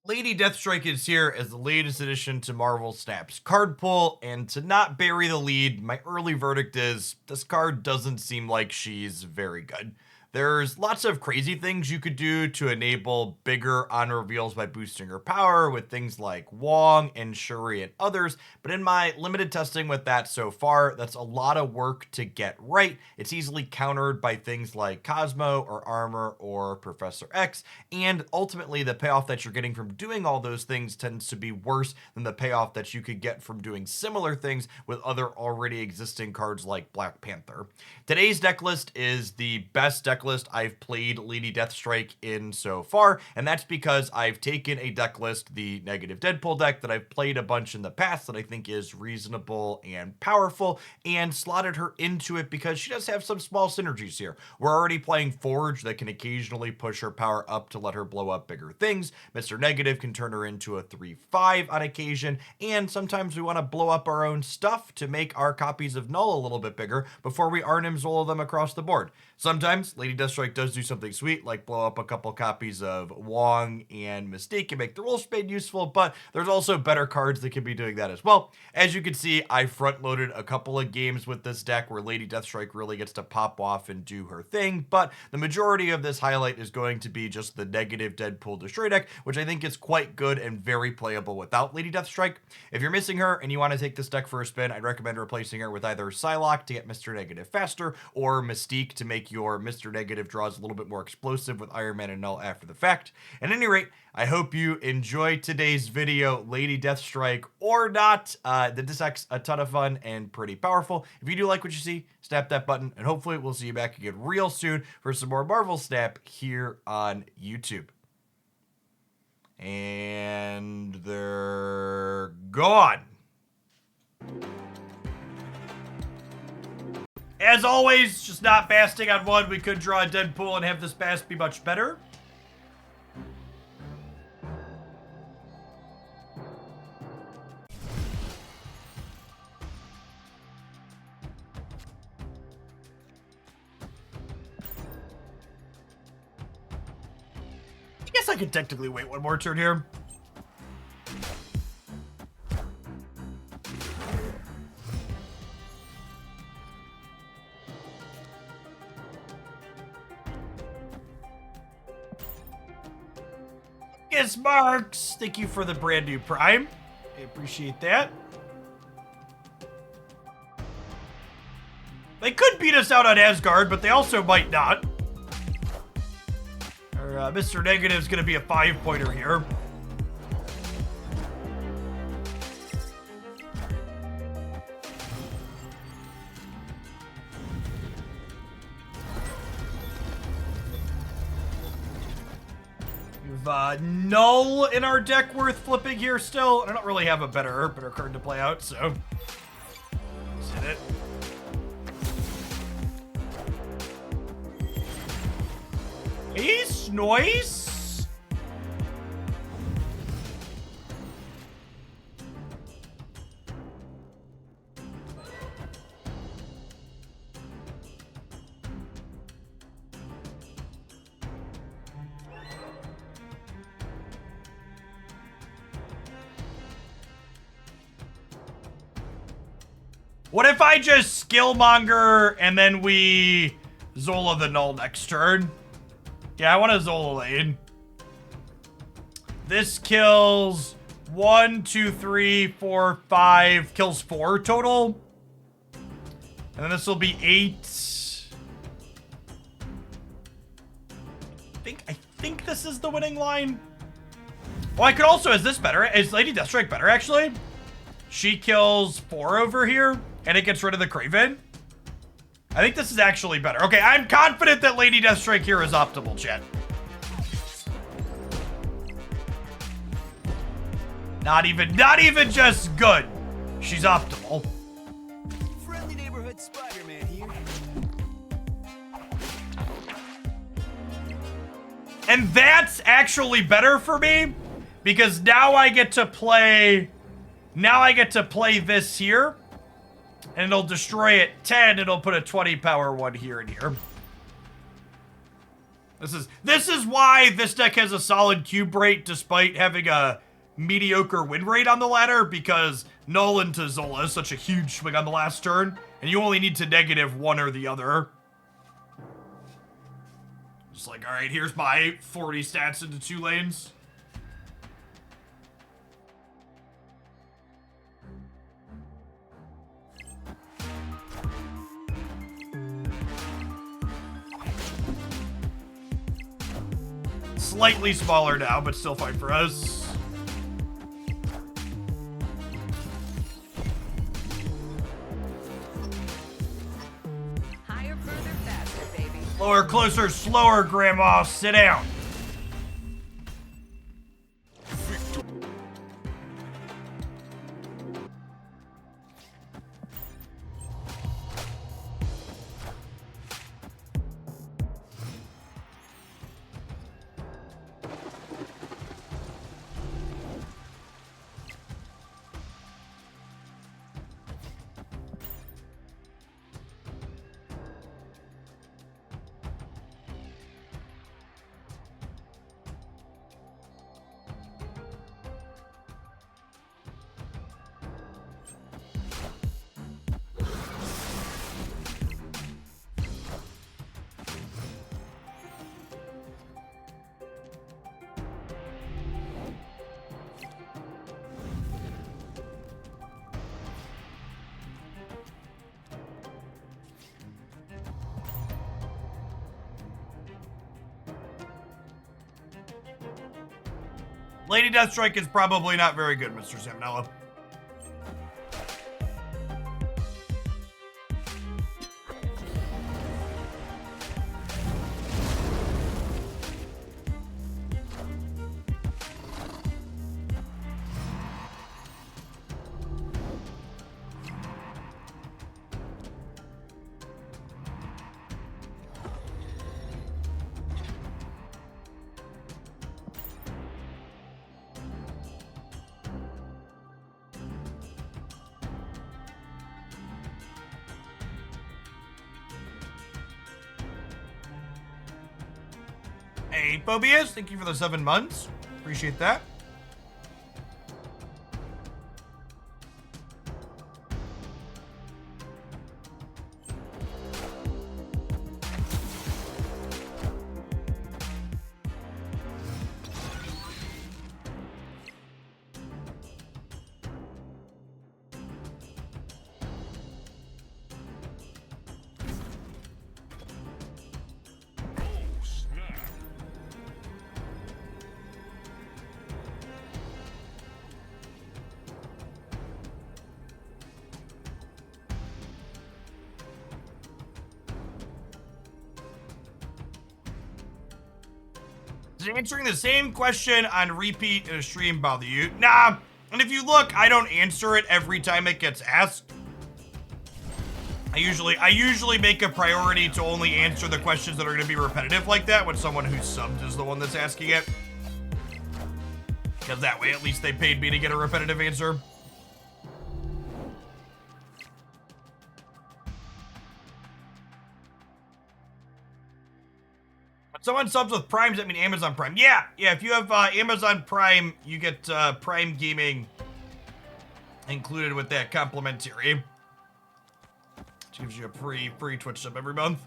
Lady Deathstrike is here as the latest addition to Marvel Snap's card pull, and to not bury the lead, my early verdict is this card doesn't seem like she's very good. There's lots of crazy things you could do to enable bigger honor reveals by boosting her power with things like Wong and Shuri and others, but in my limited testing with that so far, that's a lot of work to get right. It's easily countered by things like Cosmo or Armor or Professor X, and ultimately the payoff that you're getting from doing all those things tends to be worse than the payoff that you could get from doing similar things with other already existing cards like Black Panther. Today's deck list is the best deck list I've played Lady Deathstrike in so far, and that's because I've taken a deck list, the negative Deadpool deck that I've played a bunch in the past that I think is reasonable and powerful, and slotted her into it because she does have some small synergies here. We're already playing Forge that can occasionally push her power up to let her blow up bigger things. Mr. Negative can turn her into a 3/5 on occasion, and sometimes we want to blow up our own stuff to make our copies of Null a little bit bigger before we Arnim Zola them across the board. Sometimes Lady Deathstrike does do something sweet, like blow up a couple copies of Wong and Mystique and make the Rule Spade useful, but there's also better cards that can be doing that as well. As you can see, I front-loaded a couple of games with this deck where Lady Deathstrike really gets to pop off and do her thing, but the majority of this highlight is going to be just the negative Deadpool Destroy deck, which I think is quite good and very playable without Lady Deathstrike. If you're missing her and you want to take this deck for a spin, I'd recommend replacing her with either Psylocke to get Mr. Negative faster, or Mystique to make your Mr. Negative draws a little bit more explosive with Iron Man and Null after the fact. At any rate, I hope you enjoyed today's video, Lady Deathstrike or not. This deck's a ton of fun and pretty powerful. If you do like what you see, snap that button, and hopefully we'll see you back again real soon for some more Marvel Snap here on YouTube. And they're gone. As always, just not fasting on one. We could draw a Deadpool and have this pass be much better. I guess I could technically wait one more turn here. Yes, Marks, thank you for the brand new Prime. I appreciate that. They could beat us out on Asgard, but they also might not. Mr. Negative's gonna be a 5-pointer here. We've Null in our deck worth flipping here still. I don't really have a better card to play out, so let's hit it. Ace noise. What if I just Skillmonger and then we Zola the Null next turn? Yeah, I want to Zola lane. This kills 1, 2, 3, 4, 5. Kills 4 total. And then this will be 8. I think this is the winning line. Well, I could also, is this better? Is Lady Deathstrike better, actually? She kills 4 over here, and it gets rid of the Kraven. I think this is actually better. Okay, I'm confident that Lady Deathstrike here is optimal, chat. Not even just good. She's optimal. Friendly neighborhood Spider-Man here. And that's actually better for me because now I get to play this here. And it'll destroy at 10, it'll put a 20 power one here and here. This is why this deck has a solid cube rate despite having a mediocre win rate on the ladder, because Nolan to Zola is such a huge swing on the last turn, and you only need to negative one or the other. Just like, all right, here's my 40 stats into 2 lanes. Slightly smaller now, but still fine for us. Higher, further, faster, baby. Lower, closer, slower, Grandma. Sit down. Lady Deathstrike is probably not very good, Mr. Samnella. Hey, Phobias, thank you for the 7 months. Appreciate that. Does answering the same question on repeat in a stream bother you? Nah. And if you look, I don't answer it every time it gets asked. I usually make a priority to only answer the questions that are going to be repetitive like that when someone who's subbed is the one that's asking it. Because that way, at least they paid me to get a repetitive answer. Someone subs with Prime, does that mean Amazon Prime? Yeah, if you have Amazon Prime, you get Prime Gaming included with that complimentary. Which gives you a free Twitch sub every month.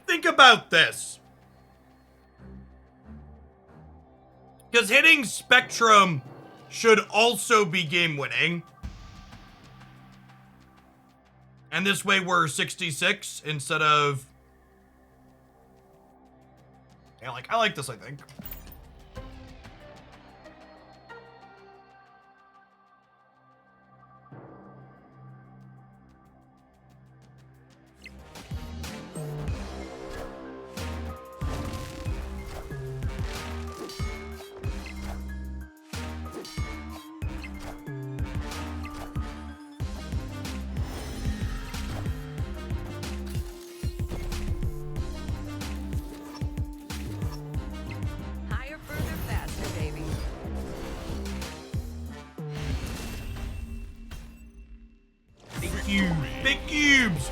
Think about this. Because hitting Spectrum should also be game winning. And this way we're 66 instead of... Yeah, I like this, I think. cubes. Big cubes.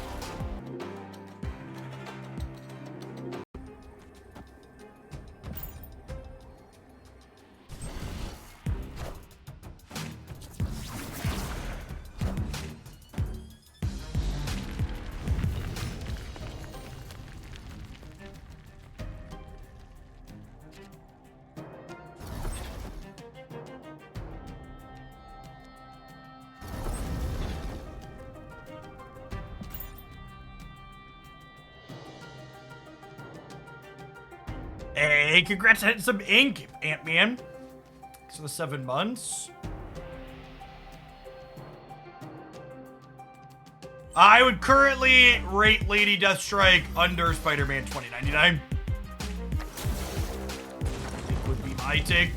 Hey, congrats on hitting some ink, Ant-Man. Thanks for the 7 months. I would currently rate Lady Deathstrike under Spider-Man 2099. I think would be my take.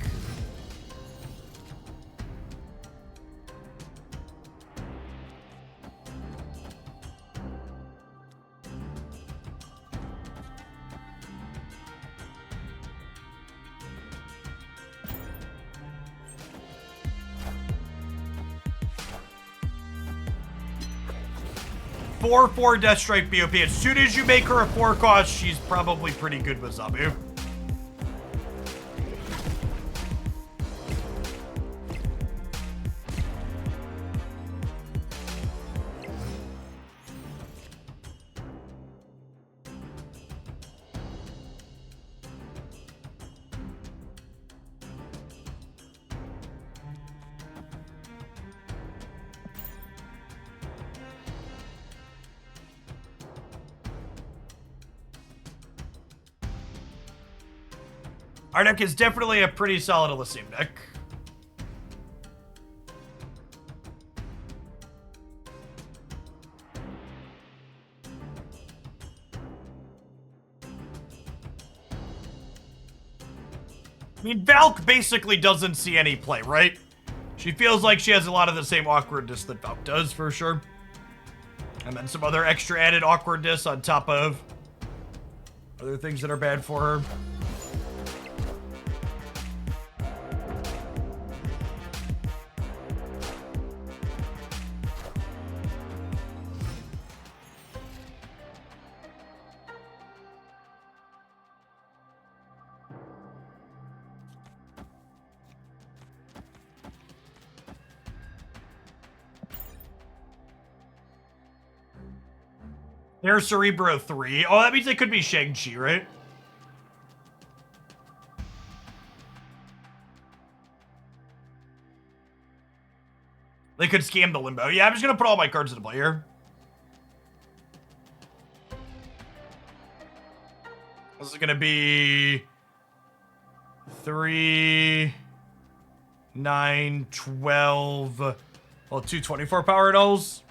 Four Deathstrike BOP. As soon as you make her a 4 cost, she's probably pretty good with Zabu. Our deck is definitely a pretty solid Elysium deck. I mean, Valk basically doesn't see any play, right? She feels like she has a lot of the same awkwardness that Valk does, for sure. And then some other extra added awkwardness on top of other things that are bad for her. Air Cerebro 3. Oh, that means they could be Shang-Chi, right? They could scam the Limbo. Yeah, I'm just gonna put all my cards into play here. This is gonna be 3, 9, 12. Well, 2 24 power dolls.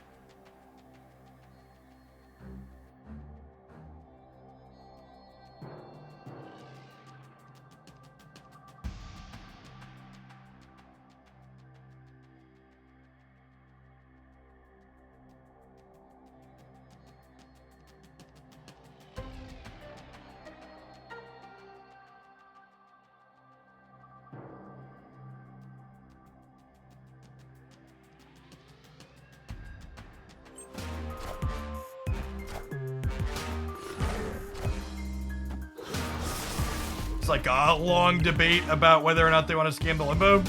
It's like a long debate about whether or not they want to scam the Limbo.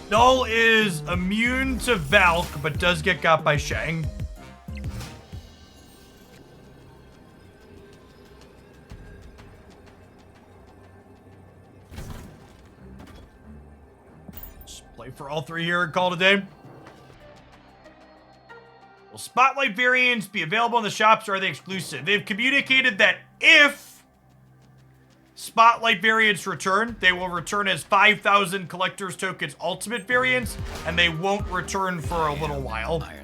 Null is immune to Valk, but does get got by Shang. Play for all 3 here and call it a day. Will Spotlight variants be available in the shops, or are they exclusive? They've communicated that if Spotlight variants return, they will return as 5,000 Collector's Tokens Ultimate variants, and they won't return for a little while. Iron Man.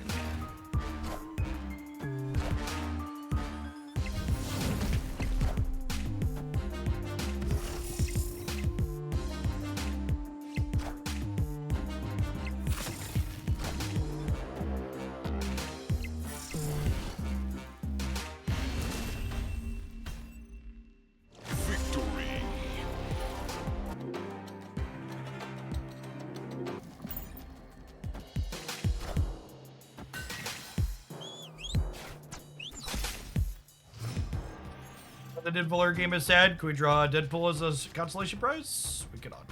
Deadpool or game is sad. Can we draw Deadpool as a consolation prize? We cannot.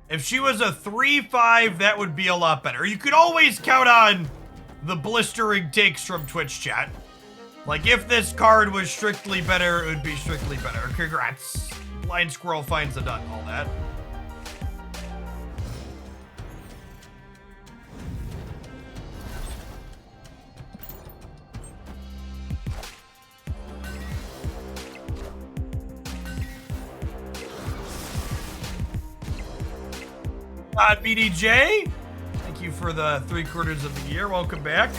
If she was a 3-5, that would be a lot better. You could always count on the blistering takes from Twitch chat. Like, if this card was strictly better, it would be strictly better. Congrats. Blind Squirrel finds a nut, all that. BDJ, thank you for the 3/4 of the year. Welcome back.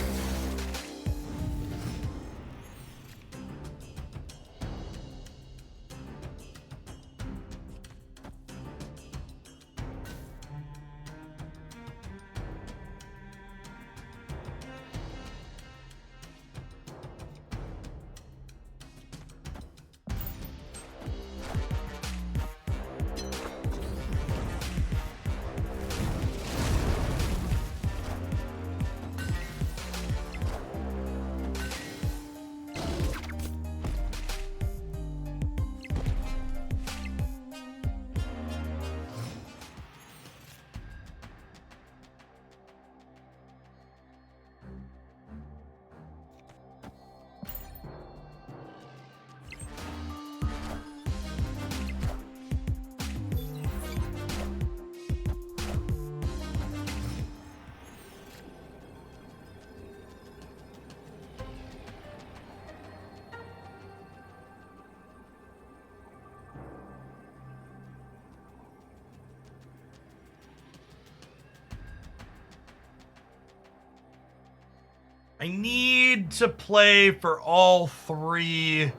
I need to play for all 3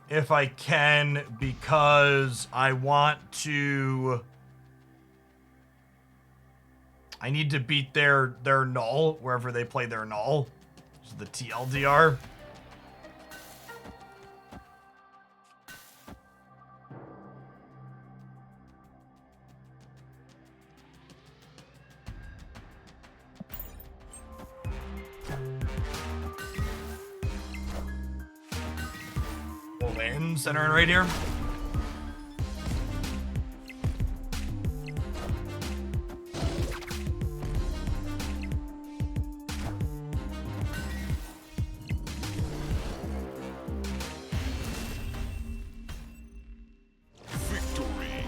if I can, because I need to beat their null wherever they play their null. This is the TLDR. Center right here. Victory.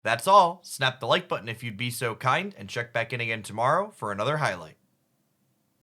That's all. Snap the like button if you'd be so kind, and check back in again tomorrow for another highlight.